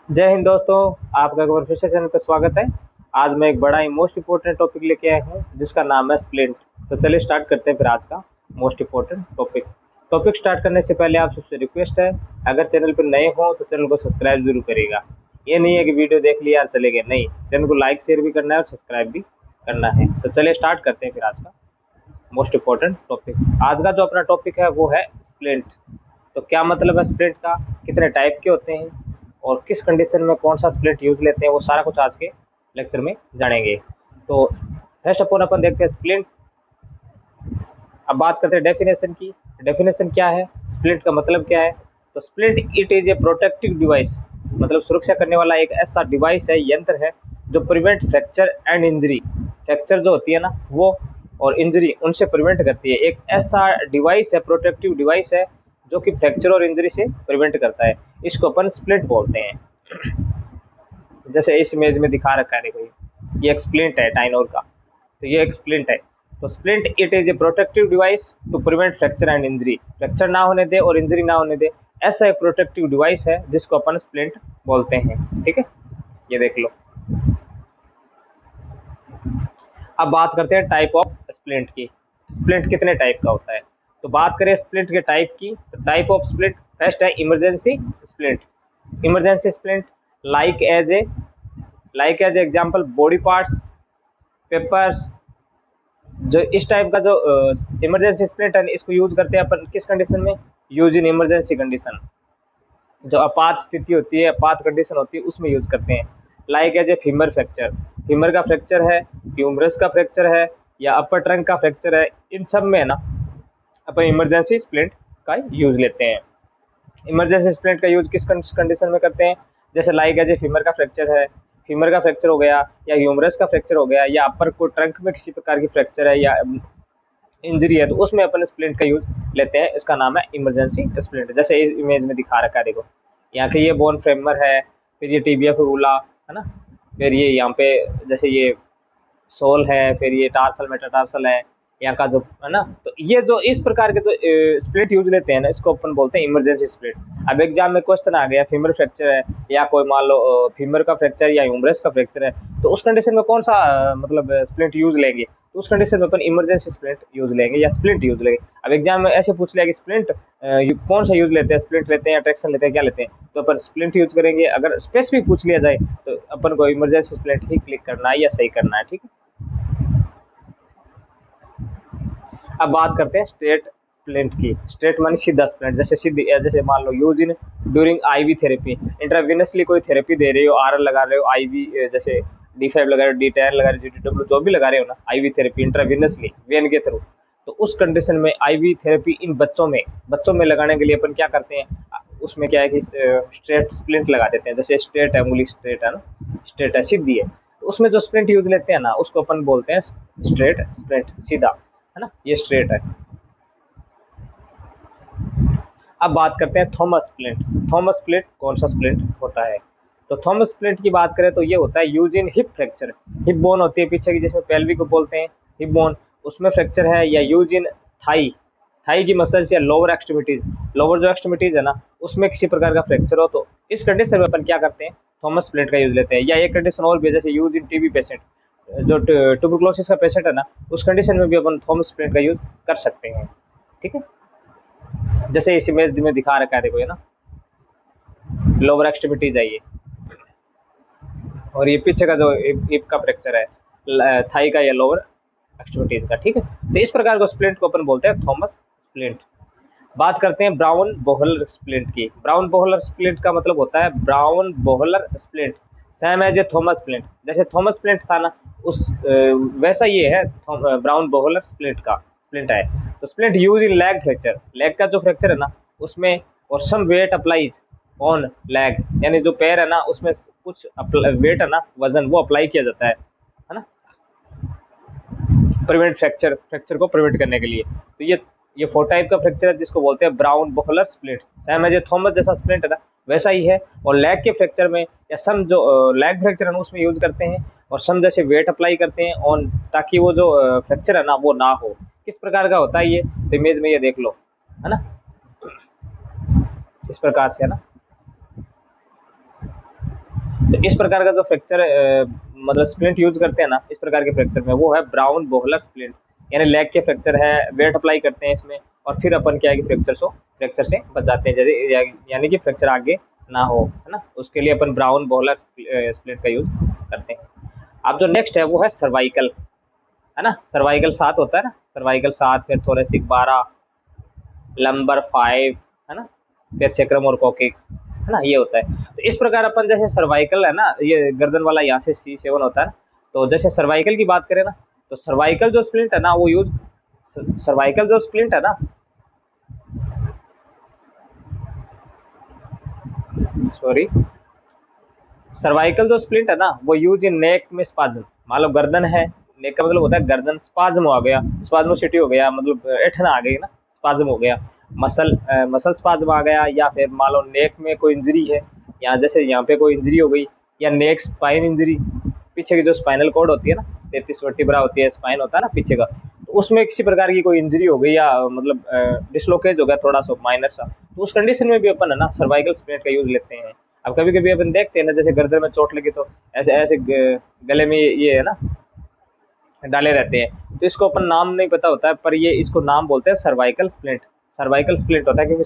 जय हिंद दोस्तों। आपका एक बार फिर से चैनल पर स्वागत है। आज मैं एक बड़ा ही मोस्ट इम्पोर्टेंट टॉपिक लेके आया हूँ जिसका नाम है स्प्लिंट। तो चलिए स्टार्ट करते हैं फिर आज का मोस्ट इम्पोर्टेंट टॉपिक स्टार्ट करने से पहले आप सबसे रिक्वेस्ट है, अगर चैनल पर नए हो तो चैनल को सब्सक्राइब जरूर करिएगा। ये नहीं है कि वीडियो देख लिया चले गए, नहीं, चैनल को लाइक शेयर भी करना है और सब्सक्राइब भी करना है। तो चलिए स्टार्ट करते हैं फिर आज का मोस्ट इम्पोर्टेंट टॉपिक। आज का जो अपना टॉपिक है वो है स्प्लिंट। तो क्या मतलब है स्प्लिंट का, कितने टाइप के होते हैं और किस कंडीशन में कौन सा स्प्लिट यूज लेते हैं, वो सारा कुछ आज के लेक्चर में जानेंगे। तो फर्स्ट ऑफ ऑल अपन देखते हैं स्प्लिट। अब बात करते हैं डेफिनेशन की। डेफिनेशन क्या है, स्प्लिट का मतलब क्या है। तो split it is a protective device, मतलब सुरक्षा करने वाला एक ऐसा डिवाइस है, यंत्र है जो prevent fracture and injury. Fracture जो होती है ना वो, और इंजरी उनसे प्रिवेंट करती है। एक ऐसा डिवाइस है, प्रोटेक्टिव डिवाइस है जो कि फ्रैक्चर और इंजरी से प्रिवेंट करता है। इसको अपन स्प्लिट बोलते हैं। जैसे इस इमेज में दिखा रखा है, देखो ये एक स्प्लिंट है टाइनोर का। तो ये एक स्प्लिंट है। तो splint it is a protective device to prevent fracture and injury, fracture ना होने दे और इंजरी ना होने दे, ऐसा एक प्रोटेक्टिव डिवाइस है जिसको अपन स्प्लिंट बोलते हैं। ठीक है, ये देख लो। अब बात करते हैं टाइप ऑफ स्प्लिंट की। स्प्लिंट कितने टाइप का होता है। तो बात करें स्प्लिंट के टाइप की, तो टाइप ऑफ स्प्लिंट फर्स्ट है emergency splint. Emergency splint like as example body parts, papers. जो इस टाइप का जो इमरजेंसी स्प्लिंट है, इसको यूज करते हैं अपन किस कंडीशन में, यूज इन इमरजेंसी कंडीशन। जो आपात स्थिति होती है, आपात कंडीशन होती है, उसमें यूज करते हैं। Like as a femur fracture, femur का फ्रैक्चर है, ह्यूमरस का फ्रैक्चर है, या अपर ट्रंक का फ्रैक्चर है, इन सब में है ना अपन इमरजेंसी स्प्लिंट का यूज लेते हैं। इमरजेंसी स्प्लिंट का यूज किस कंडीशन में करते हैं, जैसे लाइक एज ए फीमर का फ्रैक्चर है, फीमर का फ्रैक्चर हो गया, या ह्यूमरस का फ्रैक्चर हो गया, या अपर को ट्रंक में किसी प्रकार की फ्रैक्चर है या इंजरी है, तो उसमें अपन स्प्लिंट का यूज लेते हैं। इसका नाम है इमरजेंसी स्प्लिंट। जैसे इस इमेज में दिखा रखा है, देखो यहाँ के ये बोन फ्रेमर है, फिर ये टिबिया फिबुला है ना, फिर ये यहाँ पे जैसे ये सोल है, फिर ये टार्सल मेटाटार्सल है, यहाँ का जो है ना। तो ये जो इस प्रकार के जो स्प्लिट यूज लेते हैं ना, इसको अपन बोलते हैं इमरजेंसी स्प्लिट। अब एग्जाम में क्वेश्चन आ गया फीमर फ्रैक्चर है, या कोई मान लो फीमर का फ्रैक्चर या ह्यूमरस का फ्रैक्चर है, तो उस कंडीशन में कौन सा मतलब स्प्लिट यूज लेंगे, तो उस कंडीशन में अपन इमरजेंसी स्प्लिट यूज लेंगे या स्प्लिट यूज लेंगे। अब एग्जाम में ऐसे पूछ लिया कि स्प्लिट कौन सा यूज लेते हैं, स्प्लिट लेते हैं या ट्रैक्शन लेते हैं, क्या लेते हैं, तो अपन स्प्लिट यूज करेंगे। अगर स्पेसिफिक पूछ लिया जाए तो अपन को इमरजेंसी स्प्लिट ही क्लिक करना है या सही करना है। ठीक है, अब बात करते हैं स्ट्रेट स्प्लिंट की। स्ट्रेट मानी सीधा स्प्लिंट, जैसे सीधी, जैसे मान लो use in during IV therapy, intravenously कोई थेरेपी दे रहे हो, आरएल लगा रहे हो, आईवी जैसे D5 लगा रहे हो, D10 लगा रहे हो, GTW जो भी लगा रहे हो ना, आईवी थेरेपी इंट्रावेनसली वेन के थ्रू। तो उस कंडीशन में आईवी थेरेपी इन बच्चों में लगाने के लिए अपन क्या करते हैं, उसमें क्या है कि स्ट्रेट स्प्लिंट लगा देते हैं। जैसे स्ट्रेट है, उंगली स्ट्रेट है ना, स्ट्रेट है, सीधी है, तो उसमें जो स्प्लिंट यूज लेते हैं ना, उसको अपन बोलते हैं स्ट्रेट स्प्लिंट, सीधा है ना, ये स्ट्रेट है। अब बात करते हैं थॉमस स्प्लिंट। थॉमस स्प्लिंट कौन सा स्प्लिंट होता है। तो थॉमस स्प्लिंट की बात करें तो ये होता है use in hip fracture. Hip bone होती है पीछे की, जिसमें पेल्विक को बोलते हैं हिप बोन, उसमें फ्रैक्चर है, या यूज इन थाई, थाई की मसल्स या लोअर एक्सट्रीमिटीज, लोअर जो एक्सट्रीमिटीज है ना, उसमें किसी प्रकार का फ्रैक्चर हो, तो इस कंडीशन में अपन क्या करते हैं, थॉमस स्प्लिंट का यूज लेते हैं। या एक कंडीशन और भी है, जैसे यूज इन टीबी पेशेंट, जो ट्यूबरकुलोसिस का पेशेंट है ना, उस कंडीशन में भी अपन थॉमस स्प्लिंट का यूज कर सकते हैं। ठीक है, जैसे इस इमेज में दिखा रखा है, देखो ये ना लोअर एक्सट्रीमिटीज है ये, और ये पीछे का जो हिप का फ्रैक्चर है, थाई का या लोअर एक्सट्रीमिटीज का। ठीक है, तो इस प्रकार को स्प्लिंट को अपन बोलते हैं थॉमस स्प्लिंट। बात करते हैं ब्राउन बोहलर स्प्लिंट की। ब्राउन बोहलर स्प्लिंट का मतलब होता है Brown Bohler splint same as a Thomas splint. जैसे थॉमस स्प्लिंट था ना, उस वैसा ये है ब्राउन बोहलर स्प्लिंट का स्प्लिंट है। तो splint use in leg fracture, leg का जो फ्रैक्चर है ना उसमें, और some weight applies on leg, यानी जो पैर है ना उसमें कुछ वेट है ना, वजन वो अप्लाई किया जाता है ना, प्रिवेंट फ्रैक्चर को प्रिवेंट करने के लिए। तो ये 4 टाइप का फ्रैक्चर है जिसको बोलते हैं Brown Bohler split. Same as Thomas जैसा स्प्लिट है ना वैसा ही है। और लेग के फ्रैक्चर में, या सम जो लेग फ्रैक्चर है ना उसमें यूज करते हैं, और सम जैसे वेट अप्लाई करते हैं ऑन, ताकि वो जो फ्रैक्चर है ना वो ना हो। किस प्रकार का होता है ये, तो इमेज में ये देख लो है ना, इस प्रकार से है ना। इस प्रकार का जो फ्रैक्चर मतलब स्प्लिंट यूज करते हैं ना इस प्रकार के फ्रैक्चर में, वो है ब्राउन बोहलर स्प्लिंट, यानी लेग के फ्रैक्चर है, वेट अप्लाई करते हैं इसमें और फिर अपन क्या है कि फ्रैक्चर से बचाते हैं, जैसे यानी कि फ्रैक्चर आगे ना हो, है ना, उसके लिए अपन ब्राउन बोहलर स्प्लिंट का यूज करते हैं। अब जो नेक्स्ट है वो है सर्वाइकल, है ना, सर्वाइकल 7 होता है ना, सर्वाइकल 7, फिर थोरेसिक 12, लंबर 5, है ना, फिर सेक्रम और कोकिक्स, है ना, ये होता है। तो इस प्रकार अपन जैसे सर्वाइकल है ना, ये गर्दन वाला यहाँ से C7 होता है ना, तो जैसे सर्वाइकल की बात करें ना, तो सर्वाइकल जो स्प्लिंट है ना वो यूज, सर्वाइकल जो स्प्लिंट है ना, सॉरी, सर्वाइकल जो स्प्लिंट है ना वो यूज इन नेक में स्पाज्म, मान लो गर्दन है, नेक का मतलब होता है गर्दन, स्पाज्म आ गया, स्पाज्मोसिटी हो गया, मतलब ऐठन आ गई ना, स्पाज्म हो गया, मसल स्पाज्म आ गया, या फिर मान लो नेक में कोई इंजरी है, या जैसे यहाँ पे कोई इंजरी हो गई, या नेक स्पाइन इंजरी, पीछे की जो स्पाइनल कॉर्ड होती है ना, 33 वर्टिब्रा होती है, स्पाइन होता है ना पीछे का, तो उसमें किसी प्रकार की कोई इंजरी हो गई या मतलब डिसलोकेज हो गया थोड़ा सा माइनर सा, तो उस कंडीशन में भी अपन है ना सर्वाइकल स्प्लिंट का यूज लेते हैं। अब कभी कभी अपन देखते हैं ना, जैसे गर्दन में चोट लगी तो ऐसे ऐसे गले में ये है ना डाले रहते हैं, तो इसको अपन नाम नहीं पता होता है, पर ये इसको नाम बोलते हैं सर्वाइकल स्प्लिंट। सर्वाइकल स्प्लिंट होता है क्योंकि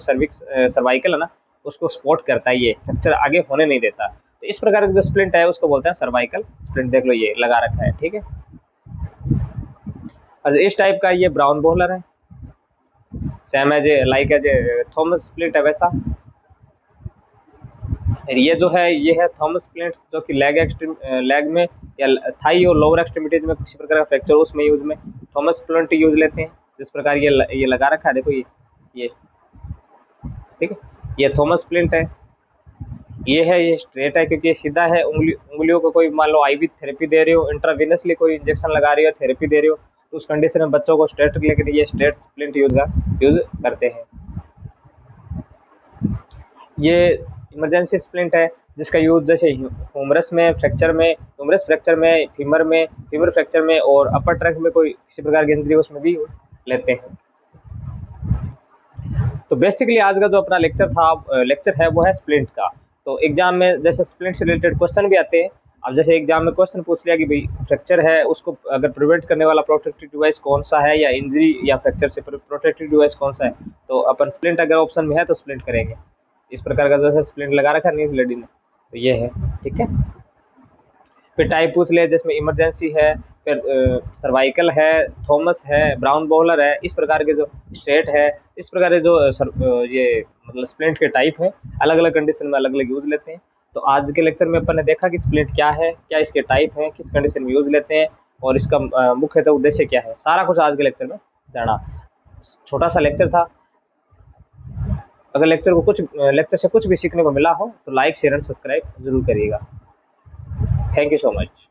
सर्वाइकल है ना उसको सपोर्ट करता है, ये फ्रैक्चर आगे होने नहीं देता, तो इस प्रकार का जो स्प्लिंट है उसको बोलते हैं सर्वाइकल स्प्लिंट। देख लो ये लगा रखा है, ठीक है। और इस टाइप का ये ब्राउन बॉलर है, same as like as Thomas splint है वैसा। ये जो है ये है थॉमस स्प्लिंट, जो कि लेग में या थाई और लोअर एक्सट्रीमिटीज में किसी प्रकार का फ्रैक्चर हो उसमें यूज में थॉमस स्प्लिंट यूज लेते हैं। जिस प्रकार ये लगा रखा है, देखो ये ठीक है, ये थॉमस स्प्लिंट है, ये है, ये स्ट्रेट है क्योंकि ये सीधा है, उंगलियों को कोई मान लो आईवी थेरेपी दे रहे हो, इंट्रावेनसली कोई इंजेक्शन लगा रही हो, थेरेपी दे रहे हो, तो उस कंडीशन में बच्चों को स्ट्रेट लेकर ये स्ट्रेट स्प्लिंट यूज करते हैं। ये इमरजेंसी स्प्लिंट है जिसका यूज जैसे ह्यूमरस फ्रैक्चर में, फीमर फ्रैक्चर में और अपर ट्रंक में कोई किसी प्रकार की इंजरी उसमें भी लेते हैं। तो बेसिकली आज का जो अपना लेक्चर है वो है स्प्लिंट का। तो एग्जाम में जैसे स्प्लिंट से रिलेटेड क्वेश्चन भी आते हैं। अब जैसे एग्जाम में क्वेश्चन पूछ लिया कि भाई फ्रैक्चर है उसको अगर प्रिवेंट करने वाला प्रोटेक्टिव डिवाइस कौन सा है, या इंजरी या फ्रैक्चर से प्रोटेक्टिव डिवाइस कौन सा है, तो अपन स्प्लिंट अगर ऑप्शन में है तो स्प्लिंट करेंगे। इस प्रकार का जो है स्प्लिंट लगा रखा न्यूज लेडी ने, तो ये है, ठीक है। फिर टाइप पूछ ले जिसमें इमरजेंसी है, फिर सर्वाइकल है, थॉमस है, ब्राउन बॉलर है, इस प्रकार के जो स्ट्रेट है, इस प्रकार के जो ये मतलब स्प्लिंट के टाइप है, अलग अलग कंडीशन में अलग अलग यूज लेते हैं। तो आज के लेक्चर में अपन ने देखा कि स्प्लिंट क्या है, क्या इसके टाइप हैं, किस कंडीशन में यूज लेते हैं, और इसका मुख्यतः उद्देश्य क्या है, सारा कुछ आज के लेक्चर में जाना। छोटा सा लेक्चर था। अगर लेक्चर से कुछ भी सीखने को मिला हो तो लाइक शेयर एंड सब्सक्राइब जरूर करिएगा। Thank you so much.